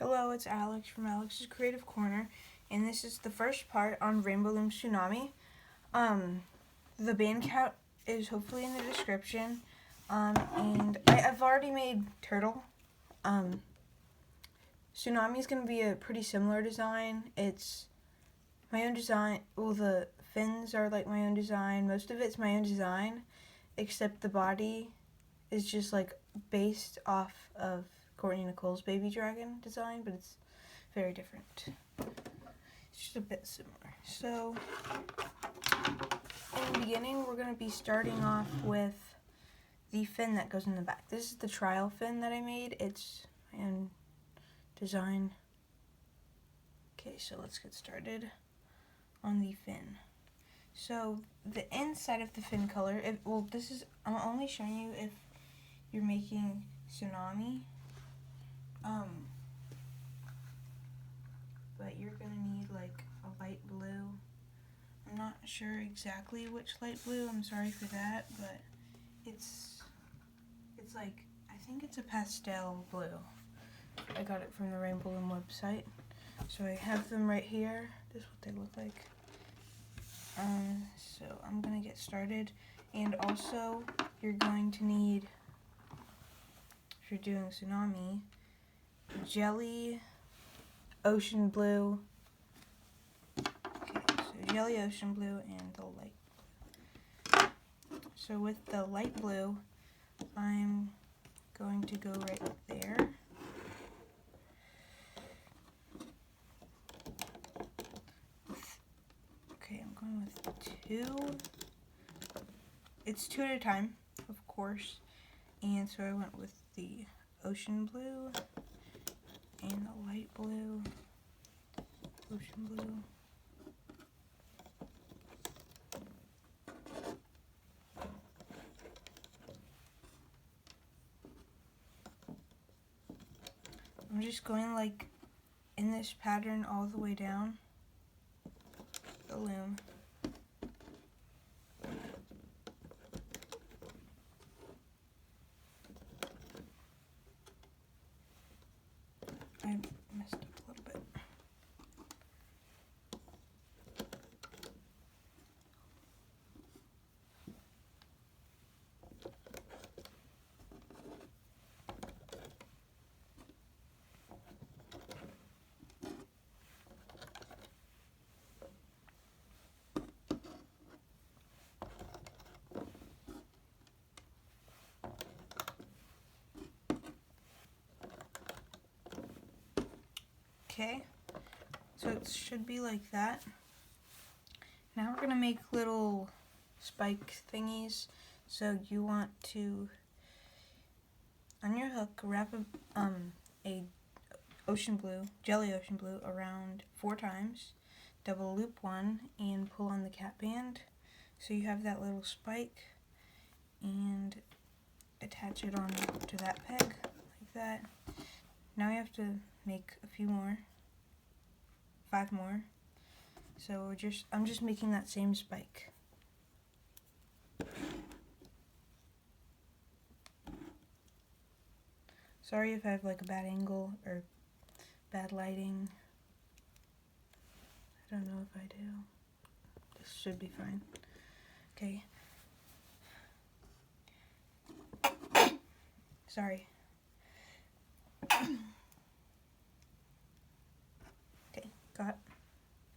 Hello, it's Alex from Alex's Creative Corner, and this is the first part on Rainbow Loom Tsunami. The band count is hopefully in the description, and I've already made Turtle. Tsunami is going to be a pretty similar design. It's my own design. Well, the fins are like my own design. Most of it's my own design, except the body is just like based off of Courtney Nicole's baby dragon design, but it's very different. It's just a bit similar. So, in the beginning, we're going to be starting off with the fin that goes in the back. This is the trial fin that I made. It's my own design. Okay, so let's get started on the fin. So, the inside of the fin color, I'm only showing you if you're making Tsunami. But you're gonna need like a light blue. I'm not sure exactly which light blue, I'm sorry for that, but it's like, I think it's a pastel blue. I got it from the Rainbow Loom website. So I have them right here. This is what they look like. So I'm gonna get started. And also, you're going to need, if you're doing Tsunami, jelly, ocean blue. Okay, so jelly, ocean blue, and the light blue. So with the light blue, I'm going to go right there. Okay, I'm going with 2. It's 2 at a time, of course. And so I went with the ocean blue and the light blue, ocean blue. I'm just going like in this pattern all the way down the loom. I messed up a little bit. Okay, so it should be like that. Now we're gonna make little spike thingies. So you want to, on your hook, wrap a ocean blue, jelly ocean blue around 4 times, double loop 1, and pull on the cap band. So you have that little spike, and attach it on to that peg, like that. Now we have to make a few more, 5 more. So I'm just making that same spike. Sorry if I have like a bad angle or bad lighting. I don't know if I do. This should be fine. Okay. Sorry. Okay, got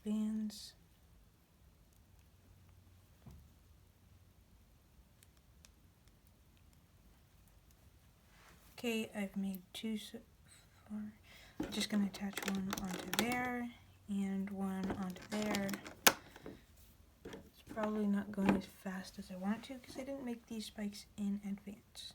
bands. Okay, I've made 2 so far. I'm just gonna attach one onto there and one onto there. It's probably not going as fast as I want to because I didn't make these spikes in advance.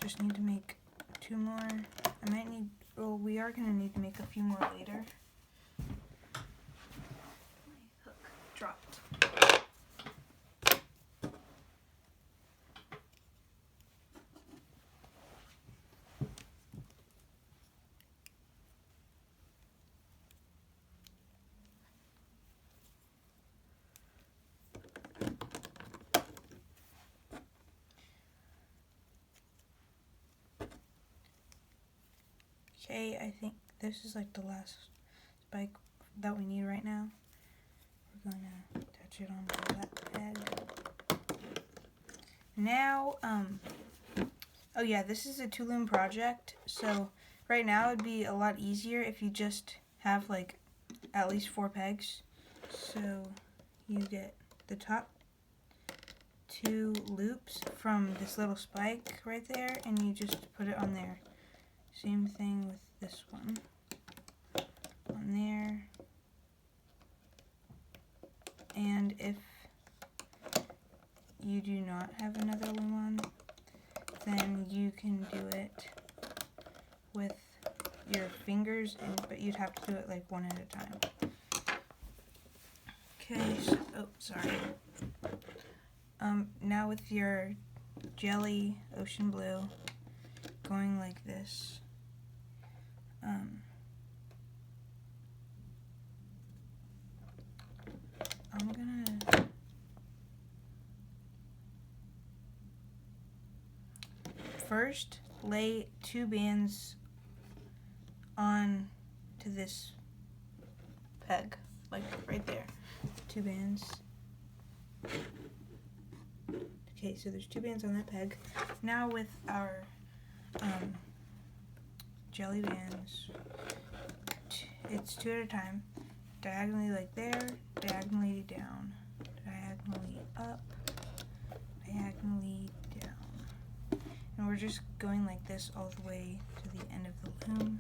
Just need to make 2 more. I might need, well, we are going to need to make a few more later. My hook dropped. Okay, I think this is like the last spike that we need right now. We're gonna attach it onto that peg. Now, oh yeah, this is a 2-loom project, so right now it'd be a lot easier if you just have like at least 4 pegs. So you get the top 2 loops from this little spike right there, and you just put it on there. Same thing with this one. On there. And if you do not have another loom on, then you can do it with your fingers, but you'd have to do it like one at a time. Okay, so, oh, sorry. Now with your jelly ocean blue, going like this. I'm gonna first lay 2 bands on to this peg, like right there. 2 bands. Okay, so there's 2 bands on that peg. Now with our jelly bands, it's 2 at a time. Diagonally like there, diagonally down, diagonally up, diagonally down. And we're just going like this all the way to the end of the loom.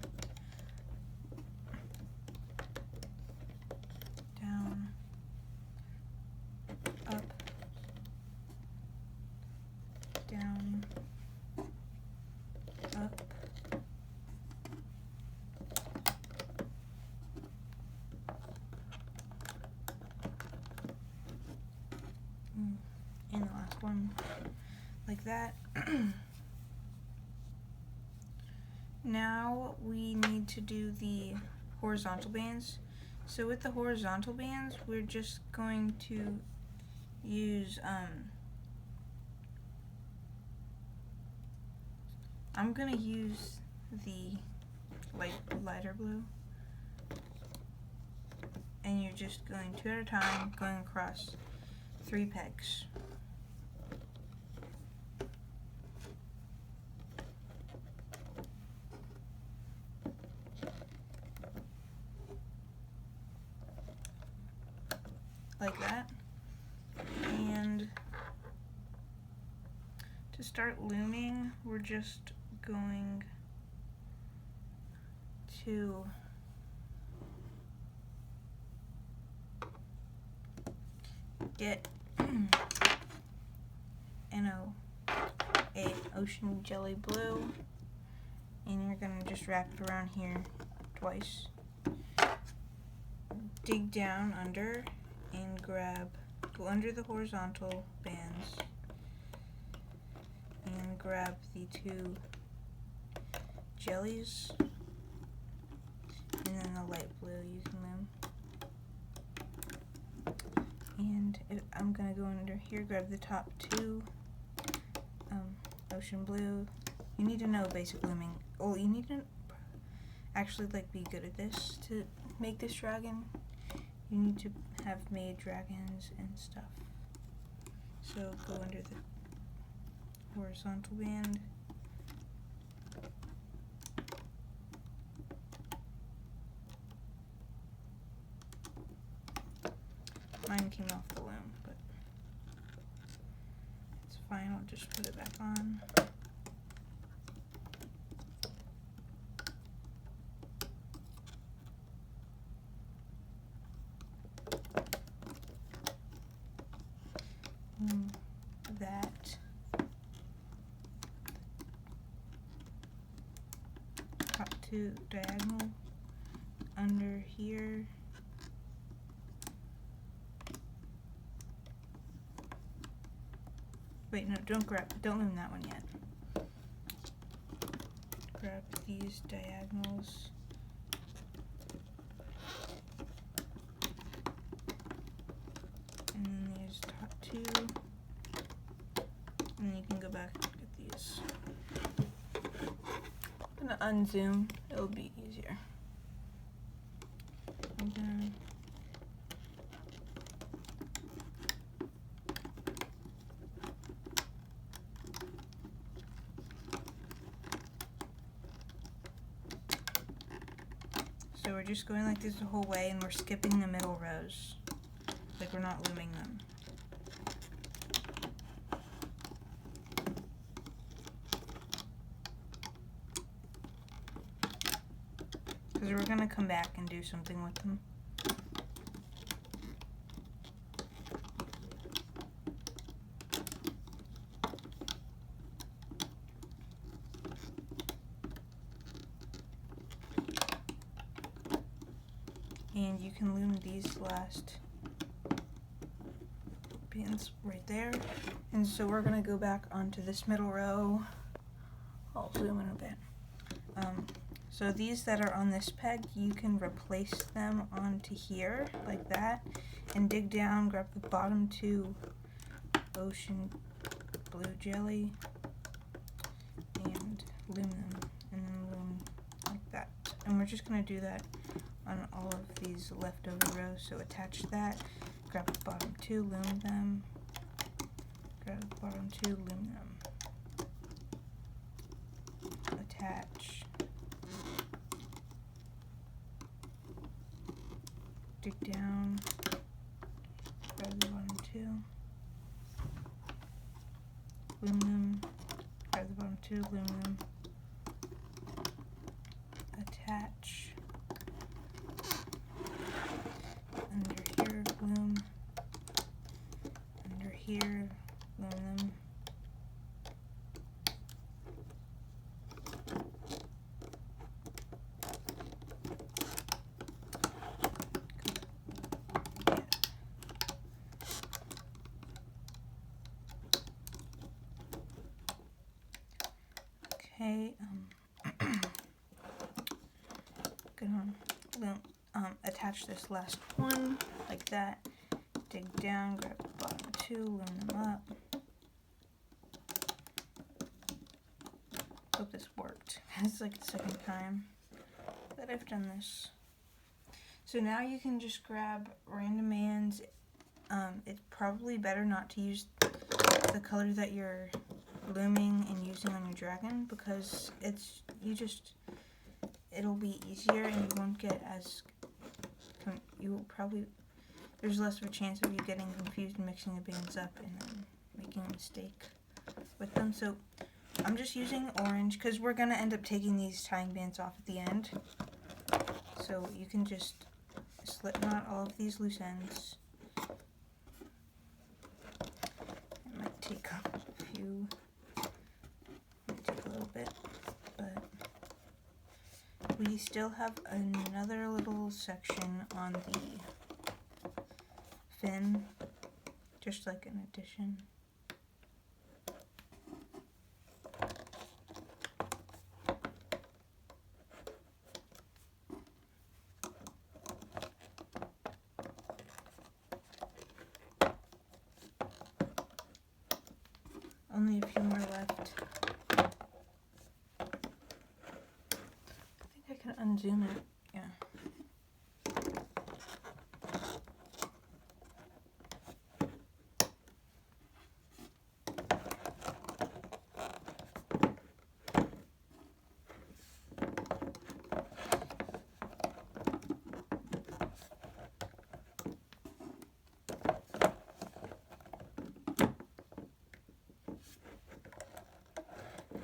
Down, up, down, up. And the last one, like that. Now we need to do the horizontal bands. So with the horizontal bands, we're just going to use, I'm gonna use the lighter blue. And you're just going 2 at a time, going across 3 pegs. Like that. And to start looming, we're just going to get an ocean jelly blue, and you're gonna just wrap it around here twice. Dig down under and go under the horizontal bands and grab the 2 jellies, and then the light blue you can loom. And I'm gonna go under here, grab the top 2 ocean blue. You need to know basic looming. Oh, you need to actually be good at this to make this dragon. You need to have made dragons and stuff. So go under the horizontal band. Mine came off the loom, but it's fine. I'll just put it back on. That top 2 diagonal under here. Wait, no, don't loom that one yet. Grab these diagonals. And then there's top 2. And then you can go back and get these. I'm gonna unzoom. It It would be easier. Okay. So we're just going like this the whole way, and we're skipping the middle rows. Like we're not looming them. Because we're going to come back and do something with them. And you can loom these last pins right there. And so we're going to go back onto this middle row. I'll zoom in a bit. So these that are on this peg, you can replace them onto here, like that, and dig down, grab the bottom two ocean blue jelly, and loom them, and then loom like that. And we're just going to do that on all of these leftover rows. So attach that, grab the bottom two, loom them, grab the bottom two, loom them, attach, dig down, grab the bottom two, loom them, grab the bottom two, loom them, attach, under here, loom, under here, loom them, okay, gonna attach this last one like that, dig down, grab the bottom two, loom them up. Hope this worked. It's like the second time that I've done this. So now you can just grab random ends. It's probably better not to use the color that you're looming and using on your dragon, because it'll be easier and you won't get as, there's less of a chance of you getting confused and mixing the bands up and then making a mistake with them. So I'm just using orange because we're going to end up taking these tying bands off at the end. So you can just slip knot all of these loose ends. It might take a little bit, but we still have another little section on the fin, just like an addition. Only a few more left. I think I can unzoom it. Yeah.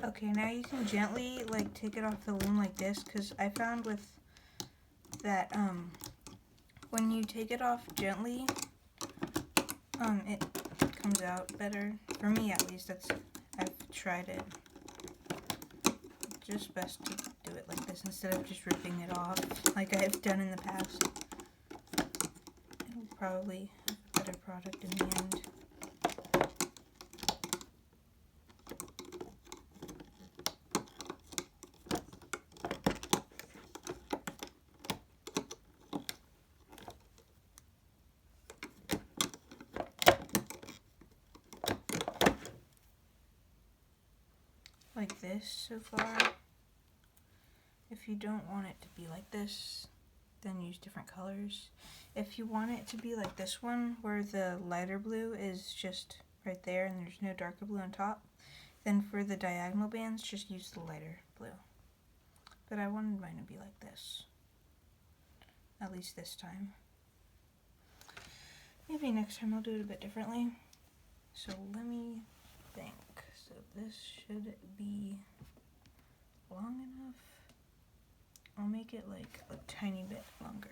Okay, now you can gently like take it off the loom like this, because I found with that when you take it off gently, it comes out better. For me at least, I've tried it. It's just best to do it like this instead of just ripping it off like I've done in the past. It'll probably have a better product in the end. Like this so far. If you don't want it to be like this, then use different colors. If you want it to be like this one, where the lighter blue is just right there and there's no darker blue on top, then for the diagonal bands, just use the lighter blue. But I wanted mine to be like this, at least this time. Maybe next time I'll do it a bit differently. So let me think. So this should be long enough. I'll make it like a tiny bit longer.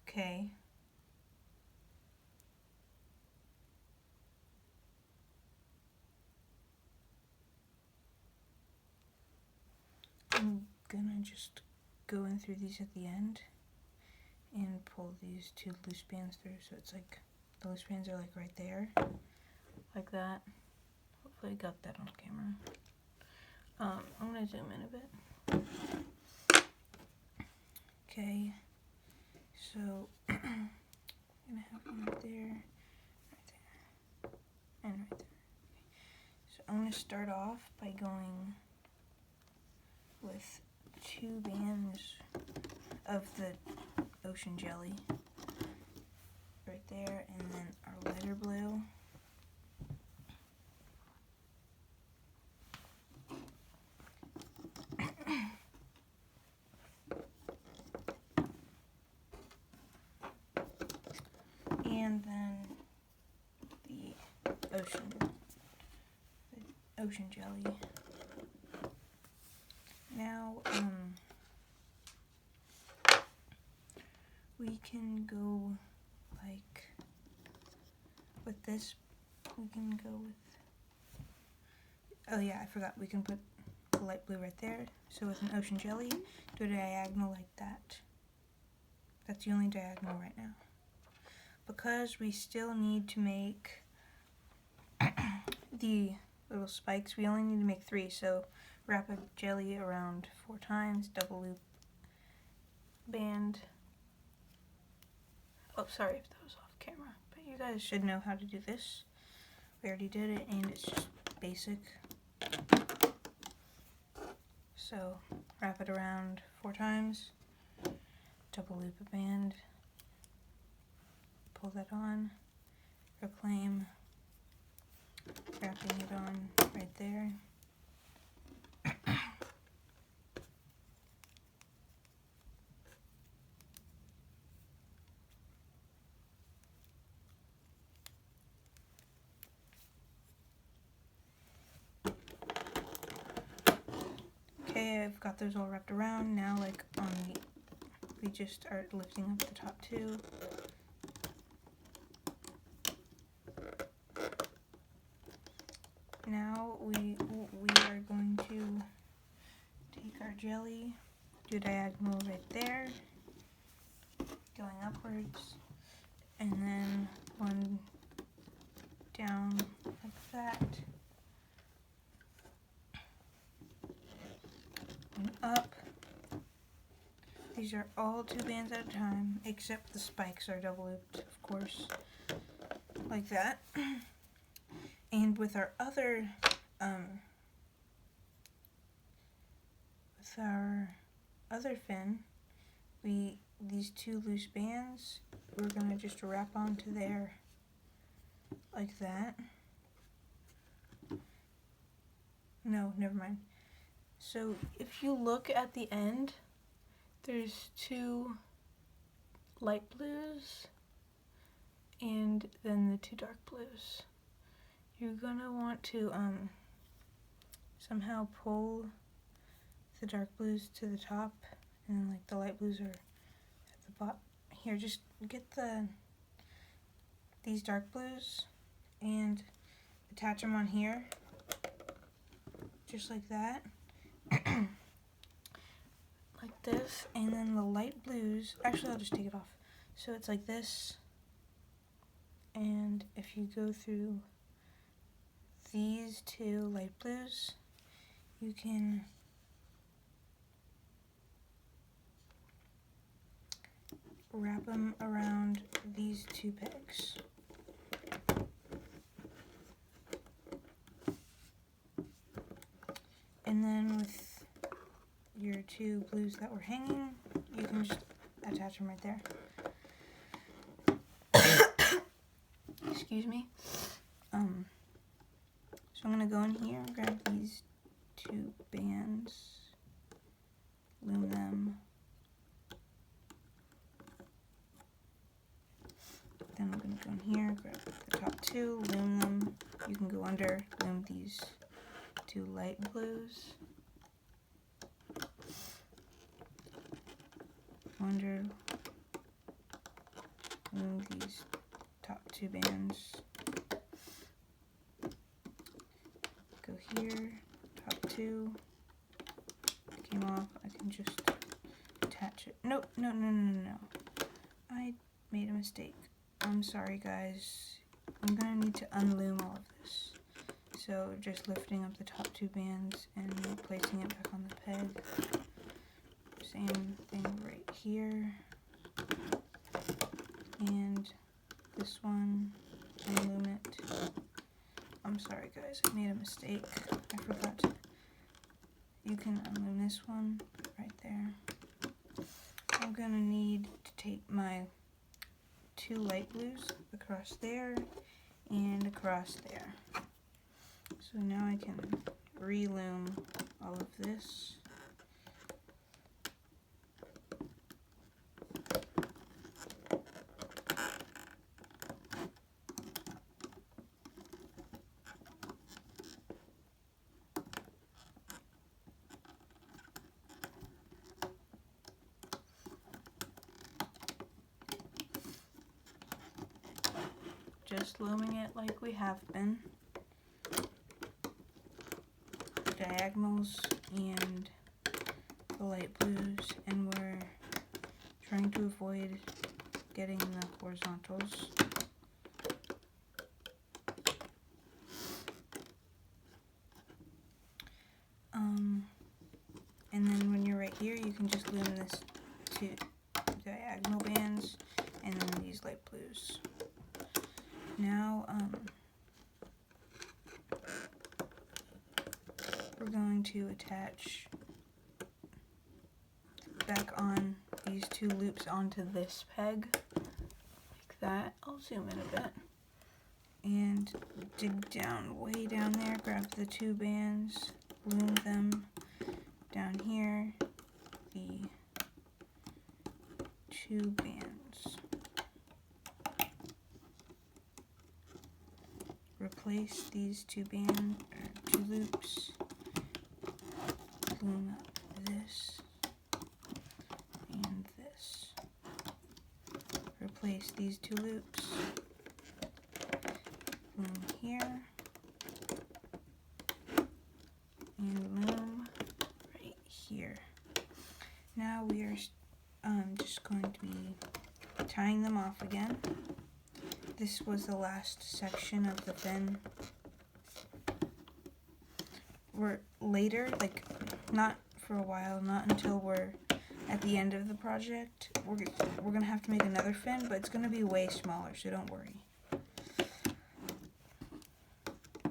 Okay. I'm gonna just go in through these at the end and pull these two loose bands through, so it's like the loose bands are like right there, like that. Hopefully I got that on camera. I'm gonna zoom in a bit. Okay, so I'm gonna have one right there, and right there. Okay. So I'm gonna start off by going with 2 bands of the ocean jelly right there, and then our lighter blue. And then the ocean jelly. Now, we can go like with this. We can go with. Oh yeah, I forgot. We can put the light blue right there. So with an ocean jelly, do a diagonal like that. That's the only diagonal right now. Because we still need to make the little spikes, we only need to make 3. So wrap a jelly around 4 times, double loop band. Oh, sorry if that was off camera, but you guys should know how to do this. We already did it, and it's just basic. So wrap it around 4 times, double loop a band, pull that on, reclaim, wrapping it on right there. Okay, I've got those all wrapped around. Now, like on the, we just are lifting up the top 2. Now we are going to take our jelly, do a diagonal right there, going upwards, and then one down like that, and up. These are all 2 bands at a time, except the spikes are double looped, of course, like that. And with our other fin, these 2 loose bands, we're gonna just wrap onto there like that. No, never mind. So if you look at the end, there's 2 light blues and then the 2 dark blues. You're gonna want to somehow pull the dark blues to the top, and like the light blues are at the bottom. Here, just get these dark blues and attach them on here, just like that. Like this, and then the light blues, actually I'll just take it off. So it's like this, and if you go through these 2 light blues, you can wrap them around these two pegs. And then with your two blues that were hanging, you can just attach them right there. Excuse me. So I'm gonna go in here and grab these two bands, loom them. Then I'm gonna go in here, grab the top two, loom them. You can go under, loom these two light blues. Under, loom these top two bands. Go here, top two. Came off. I can just attach it. Nope, no. I made a mistake. I'm sorry, guys. I'm gonna need to unloom all of this. So just lifting up the top two bands and placing it back on the peg. Same thing right here. And this one, unloom it. I'm sorry, guys. I made a mistake. I forgot to. You can unloom this one right there. I'm gonna need to take my two light blues across there and across there. So now I can reloom all of this. Just looming it like we have been. Diagonals and the light blues, and we're trying to avoid getting the horizontals. And then when you're right here, you can just loom this two diagonal bands and then these light blues. Now, we're going to attach back on these two loops onto this peg, like that. I'll zoom in a bit. And dig down, way down there, grab the two bands, loom them down here, the two bands. Replace these two loops, loom up this and this. Replace these two loops, loom here, and loom right here. Now we are just going to be tying them off again. This was the last section of the fin. We're later, like not for a while, not until we're at the end of the project, we're gonna have to make another fin, but it's gonna be way smaller, so don't worry.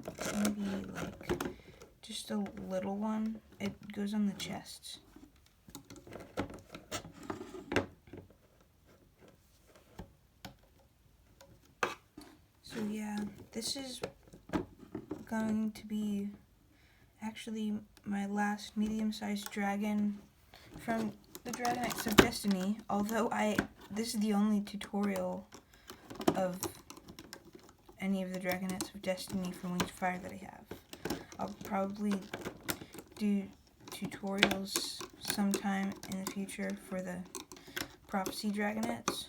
It's gonna be like just a little one. It goes on the chest. So yeah, this is going to be actually my last medium-sized dragon from the Dragonettes of Destiny, although this is the only tutorial of any of the Dragonettes of Destiny from Wings of Fire that I have. I'll probably do tutorials sometime in the future for the Prophecy Dragonettes,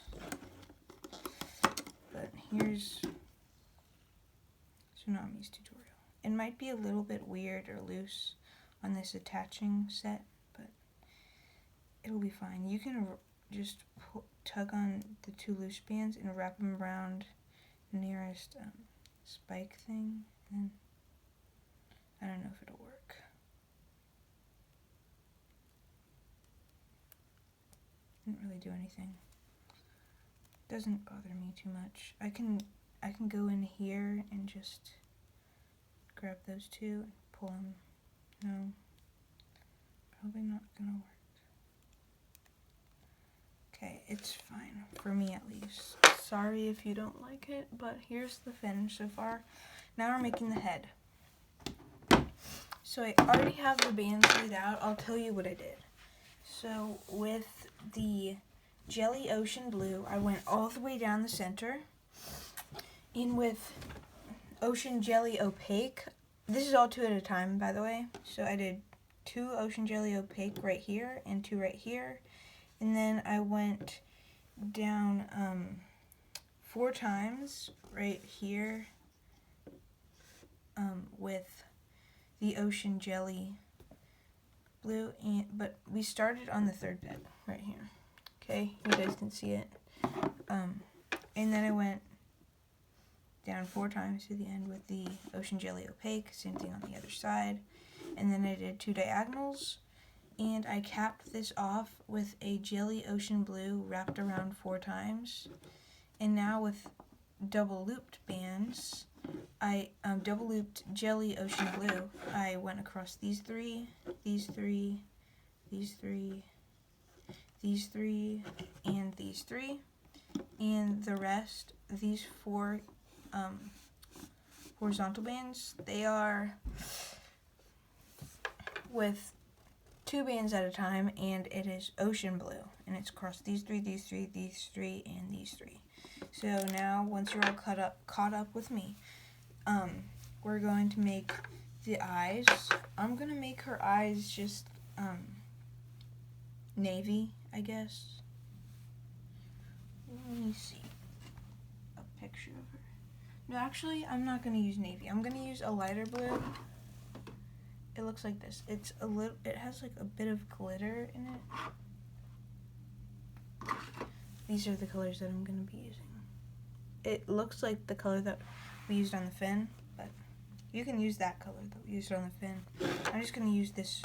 but here's Tsunami's tutorial. It might be a little bit weird or loose on this attaching set, but it'll be fine. You can just tug on the two loose bands and wrap them around the nearest spike thing, and I don't know if it'll work. Didn't really do anything. Doesn't bother me too much. I can go in here and just grab those two and pull them. No, probably not gonna work. Okay, it's fine, for me at least. Sorry if you don't like it, but here's the finish so far. Now we're making the head. So I already have the bands laid out. I'll tell you what I did. So with the Jelly Ocean Blue, I went all the way down the center. And with Ocean Jelly Opaque, this is all 2 at a time, by the way. So I did 2 Ocean Jelly Opaque right here and 2 right here. And then I went down 4 times right here with the Ocean Jelly Blue, but we started on the 3rd bed right here. Okay, you guys can see it. And then I went down 4 times to the end with the Ocean Jelly Opaque, same thing on the other side. And then I did 2 diagonals. And I capped this off with a Jelly Ocean Blue wrapped around 4 times. And now with double looped bands, I double looped Jelly Ocean Blue. I went across these 3, these 3, these 3, these 3, and these 3. And the rest, these 4 horizontal bands, they are with 2 bands at a time, and it is Ocean Blue, and it's across these 3, these 3, these 3, and these 3. So now, once you're all caught up with me, we're going to make the eyes. I'm gonna make her eyes just navy, I guess. Let me see a picture of her. No, actually, I'm not gonna use navy. I'm gonna use a lighter blue. It looks like this. It's a little. It has like a bit of glitter in it. These are the colors that I'm gonna be using. It looks like the color that we used on the fin, but you can use that color that we used on the fin. I'm just gonna use this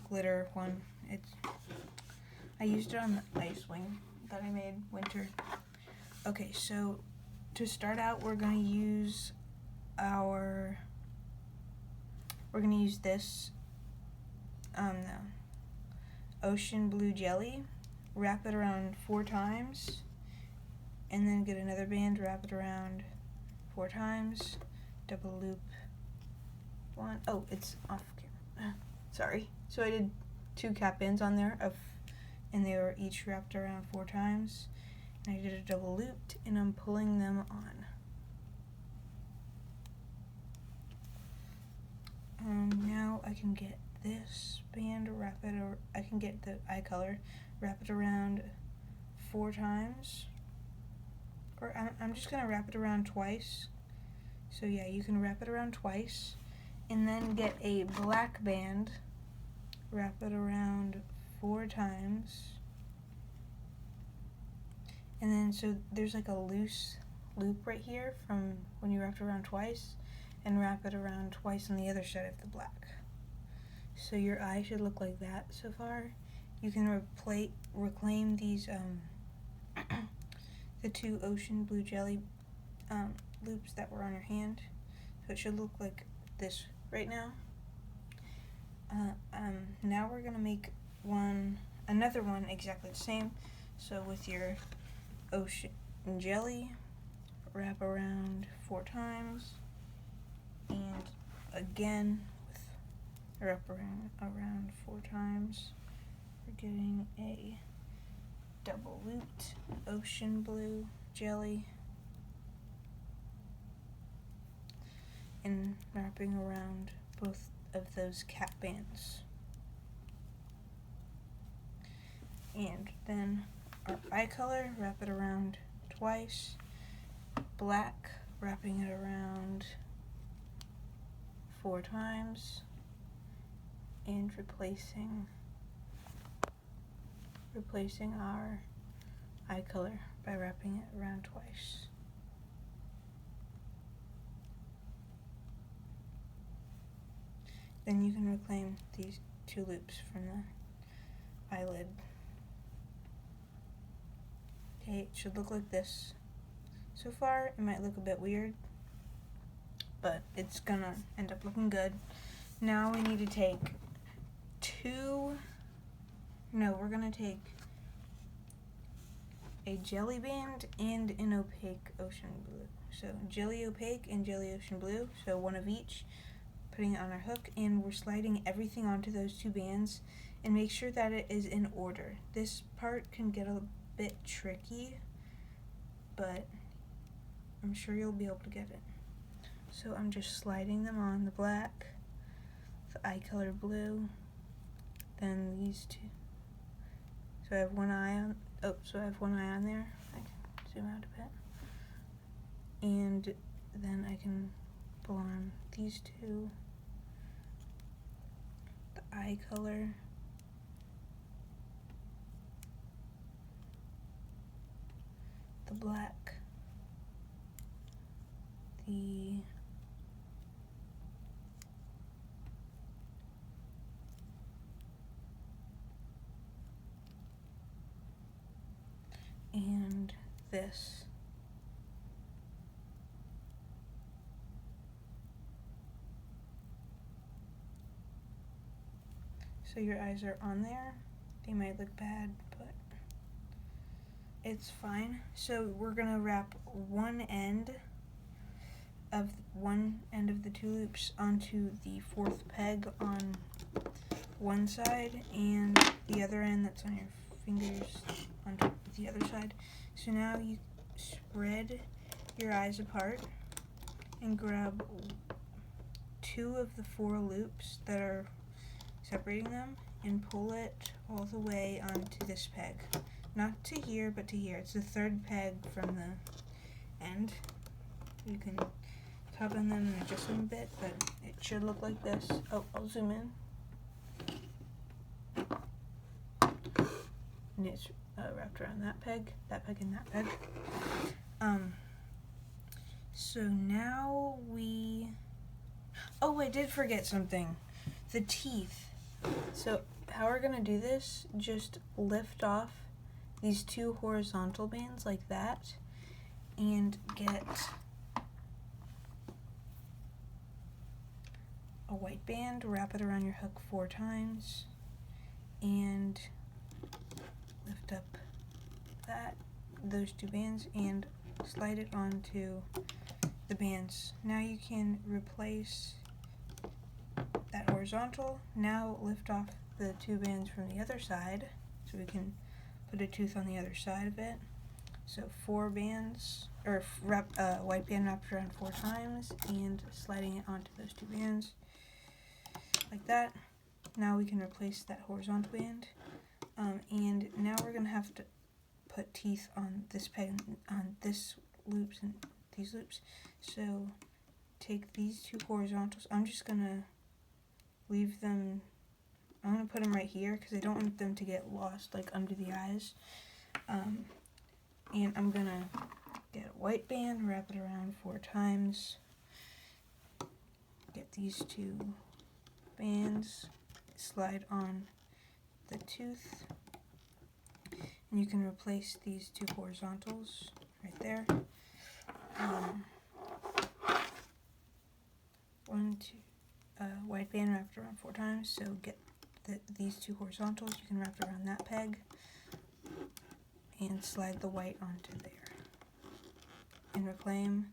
glitter one. I used it on the SeaWing that I made winter. Okay, so to start out, we're gonna use this Ocean Blue Jelly, wrap it around 4 times, and then get another band, wrap it around 4 times, double loop 1. Oh, it's off camera. Sorry. So I did 2 cap bands on there, and they were each wrapped around 4 times. And I did a double looped, and I'm pulling them on. Now I can get this band, I can get the eye color, wrap it around 4 times. Or I'm just gonna wrap it around twice. So yeah, you can wrap it around twice. And then get a black band, wrap it around 4 times. And then so there's like a loose loop right here from when you wrapped around twice, and wrap it around twice on the other side of the black. So your eye should look like that so far. You can reclaim these the 2 Ocean Blue Jelly loops that were on your hand. So it should look like this right now. Now we're gonna make another one exactly the same. So with your Ocean Jelly, wrap around 4 times, and again wrap around 4 times. We're getting a double looped Ocean Blue Jelly, and wrapping around both of those cap bands. And then our eye color, wrap it around twice. Black, wrapping it around 4 times, and replacing our eye color by wrapping it around twice. Then you can reclaim these 2 loops from the eyelid. Okay, it should look like this. So far, it might look a bit weird, but it's gonna end up looking good. Now we need to take we're gonna take a jelly band and an opaque ocean blue. So jelly opaque and jelly ocean blue, so one of each, putting it on our hook, and we're sliding everything onto those two bands, and make sure that it is in order. This part can get a bit tricky, but I'm sure you'll be able to get it. So I'm just sliding them on the black, the eye color blue, then these two. So I have one eye on, there. I can zoom out a bit. And then I can pull on these two, the eye color, the black, and this. So your eyes are on there. They might look bad, but it's fine. So we're gonna wrap one end of the two loops onto the fourth peg on one side, and the other end that's on your fingers onto the other side. So now you spread your eyes apart and grab two of the four loops that are separating them and pull it all the way onto this peg. Not to here, but to here. It's the third peg from the end. You can tug on them and adjust them a bit, but it should look like this. Oh, I'll zoom in. And it's wrapped around that peg, and that peg. So now I did forget something. The teeth. So how we're gonna do this, just lift off these two horizontal bands like that, and get a white band, wrap it around your hook 4 times, and lift up those two bands and slide it onto the bands. Now you can replace that horizontal. Now lift off the two bands from the other side, so we can put a tooth on the other side of it. So 4 bands, or white band wrapped around 4 times and sliding it onto those two bands like that. Now we can replace that horizontal band, and now we're gonna have to put teeth on this peg, on this loops and these loops. So take these two horizontals. I'm just gonna leave them. I'm gonna put them right here because I don't want them to get lost like under the eyes. And I'm gonna get a white band, wrap it around 4 times, get these two bands, slide on the tooth, and you can replace these two horizontals right there. White band wrapped around 4 times, so get these two horizontals, you can wrap it around that peg and slide the white onto there and reclaim,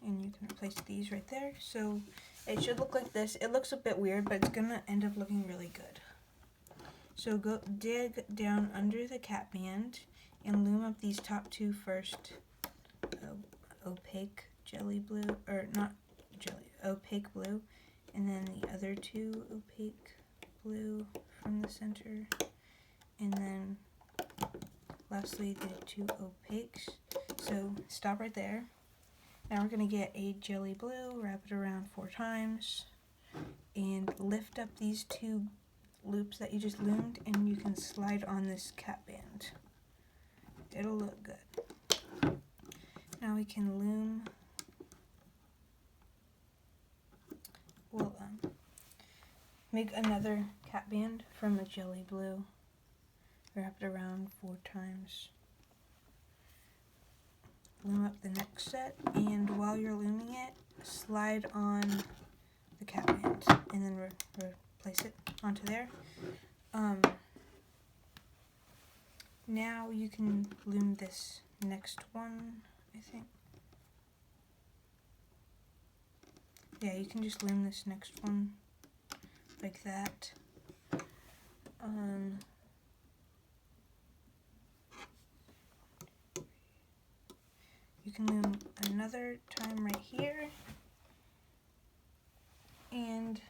and you can replace these right there. So it should look like this. It looks a bit weird, but it's gonna end up looking really good. So go dig down under the cap band and loom up these top two first. Opaque jelly blue, or not jelly, opaque blue, and then the other two opaque blue from the center, and then lastly the two opaques. So stop right there. Now we're going to get a jelly blue, wrap it around 4 times, and lift up these two loops that you just loomed, and you can slide on this cap band. It'll look good. Now we can loom. We'll make another cap band from a jelly blue, wrap it around 4 times, loom up the next set, and while you're looming it, slide on the cap band and then replace it onto there. Now you can loom this next one, I think. Yeah, you can just loom this next one like that. You can loom another time right here and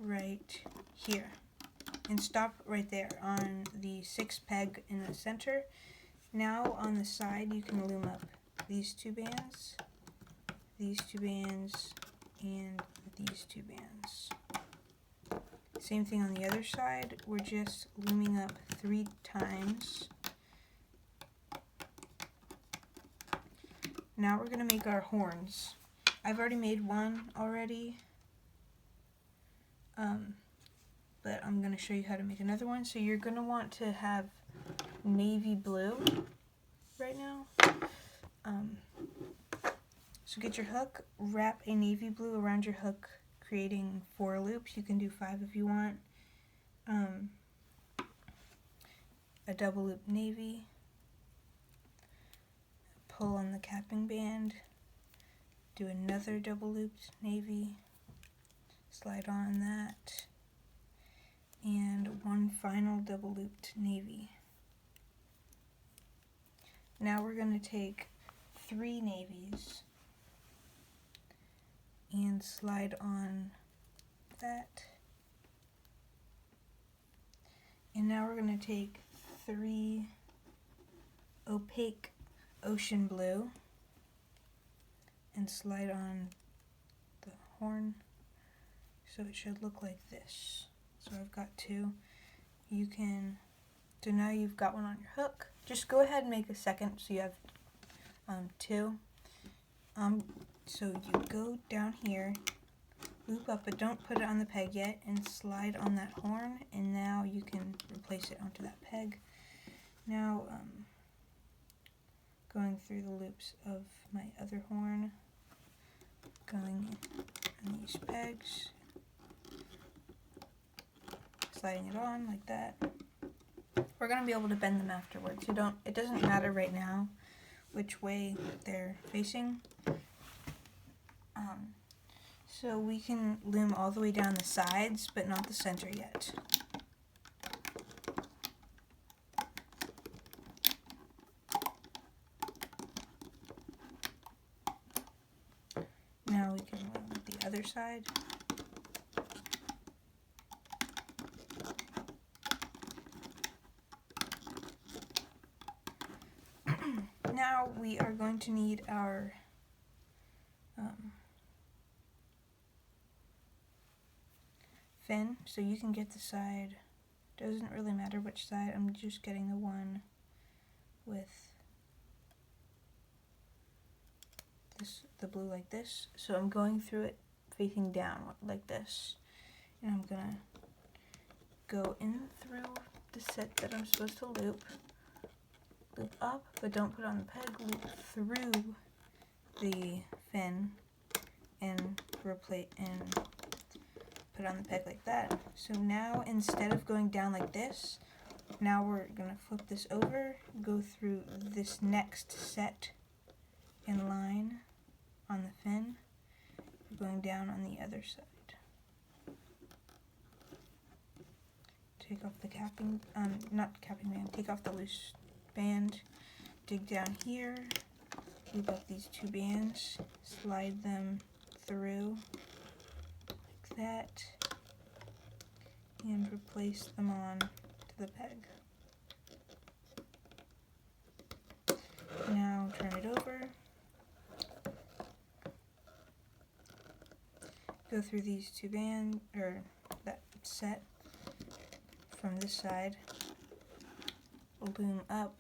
right here, and stop right there on the 6th peg in the center. Now on the side you can loom up these 2 bands, these 2 bands, and these 2 bands. Same thing on the other side, we're just looming up 3 times. Now we're going to make our horns. I've already made one already, but I'm going to show you how to make another one. So you're going to want to have navy blue right now. So get your hook, wrap a navy blue around your hook, creating 4 loops. You can do 5 if you want. A double loop navy, pull on the capping band, do another double looped navy, slide on that, and one final double looped navy. Now we're going to take 3 navies and slide on that. And now we're going to take 3 opaque ocean blue and slide on the horn, so it should look like this. So I've got 2. So now you've got one on your hook. Just go ahead and make a second so you have 2. So you go down here, loop up, but don't put it on the peg yet, and slide on that horn, and now you can replace it onto that peg. Now going through the loops of my other horn, going on these pegs, sliding it on like that. We're going to be able to bend them afterwards. It doesn't matter right now which way they're facing. So we can loom all the way down the sides, but not the center yet. Now we can loom the other side. Now we are going to need our fin, so you can get the side, doesn't really matter which side, I'm just getting the one with the blue like this. So I'm going through it facing down like this, and I'm gonna go in through the set that I'm supposed to loop up, but don't put on the peg, loop through the fin and put on the peg like that. So now instead of going down like this, now we're gonna flip this over, go through this next set in line on the fin, going down on the other side. Take off the capping, not capping band, take off the loose band, dig down here, loop up these 2 bands, slide them through like that, and replace them on to the peg. Now turn it over, go through these 2 bands, or that set from this side, loom up,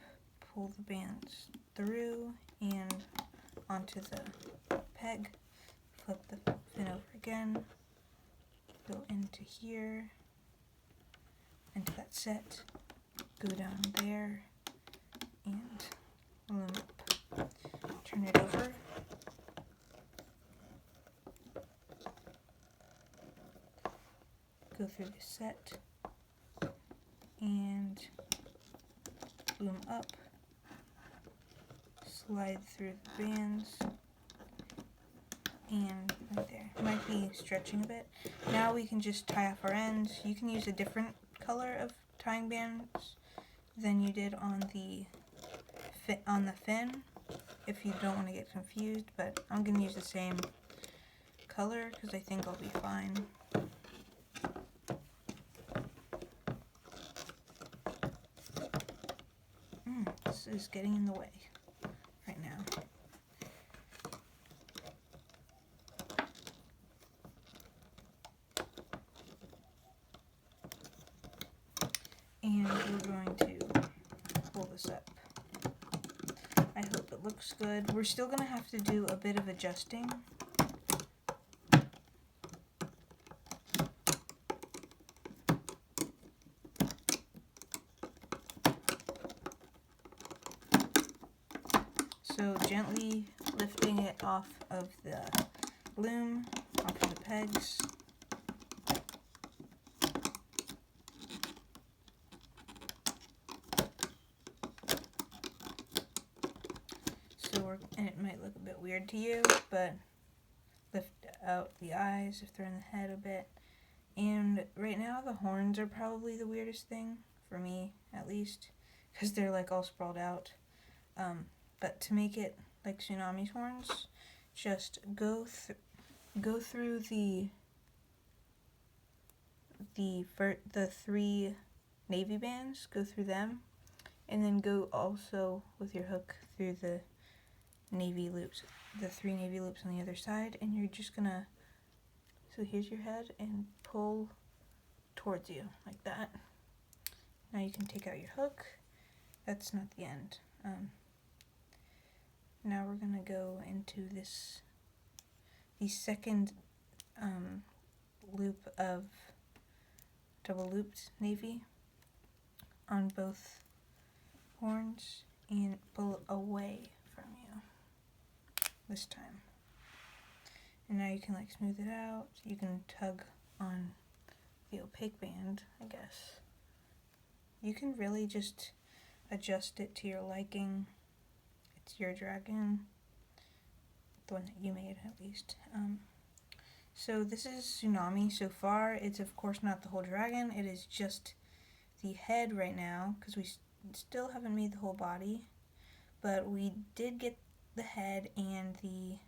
pull the bands through and onto the peg, flip the fin over again, go into here, into that set, go down there, and loom up. turn it over. Go through the set and loom up, slide through the bands, and right there. It might be stretching a bit. Now we can just tie off our ends. You can use a different color of tying bands than you did on the fin if you don't want to get confused, but I'm going to use the same color because I think I'll be fine. This is getting in the way right now. And we're going to pull this up. I hope it looks good. We're still going to have to do a bit of adjusting. So gently lifting it off of the loom, off of the pegs. And it might look a bit weird to you, but lift out the eyes if they're in the head a bit. And right now the horns are probably the weirdest thing, for me at least, because they're like all sprawled out. But to make it like Tsunami's horns, just go through the 3 navy bands, go through them, and then go also with your hook through the navy loops, the 3 navy loops on the other side, and you're just gonna, so here's your head, and pull towards you like that. Now you can take out your hook. That's not the end. Now we're gonna go into the second loop of double looped navy on both horns and pull away from you this time. And now you can like smooth it out. You can tug on the opaque band, I guess. You can really just adjust it to your liking. It's your dragon, the one that you made at least. So this is Tsunami so far. It's of course not the whole dragon. It is just the head right now because we still haven't made the whole body. But we did get the head and the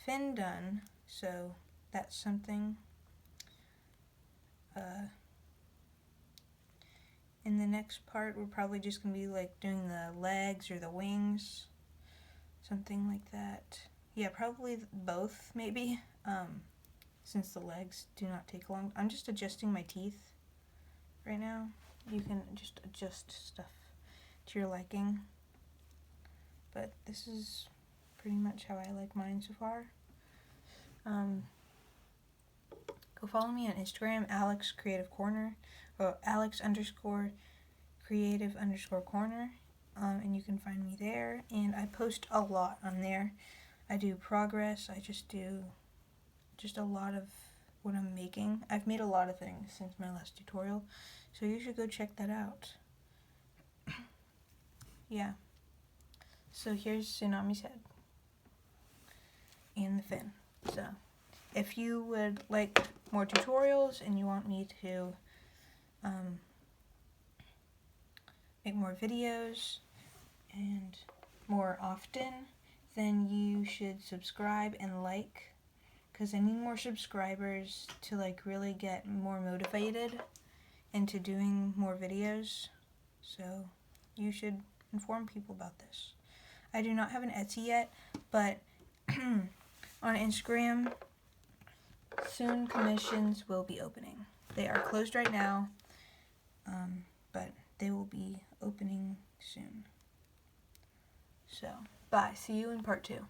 fin done, so that's something. In the next part, we're probably just going to be like doing the legs or the wings, something like that. Yeah, probably both, maybe, since the legs do not take long. I'm just adjusting my teeth right now. You can just adjust stuff to your liking. But this is pretty much how I like mine so far. Go follow me on Instagram, Alex Creative Corner, or Alex_creative_corner, and you can find me there. And I post a lot on there. I do progress. I just do a lot of what I'm making. I've made a lot of things since my last tutorial, so you should go check that out. Yeah. So here's Tsunami's head and the fin. So if you would like more tutorials and you want me to make more videos and more often, then you should subscribe and like, because I need more subscribers to like really get more motivated into doing more videos. So you should inform people about this. I do not have an Etsy yet, but on Instagram, soon commissions will be opening. They are closed right now, but they will be opening soon. So, bye. See you in part 2.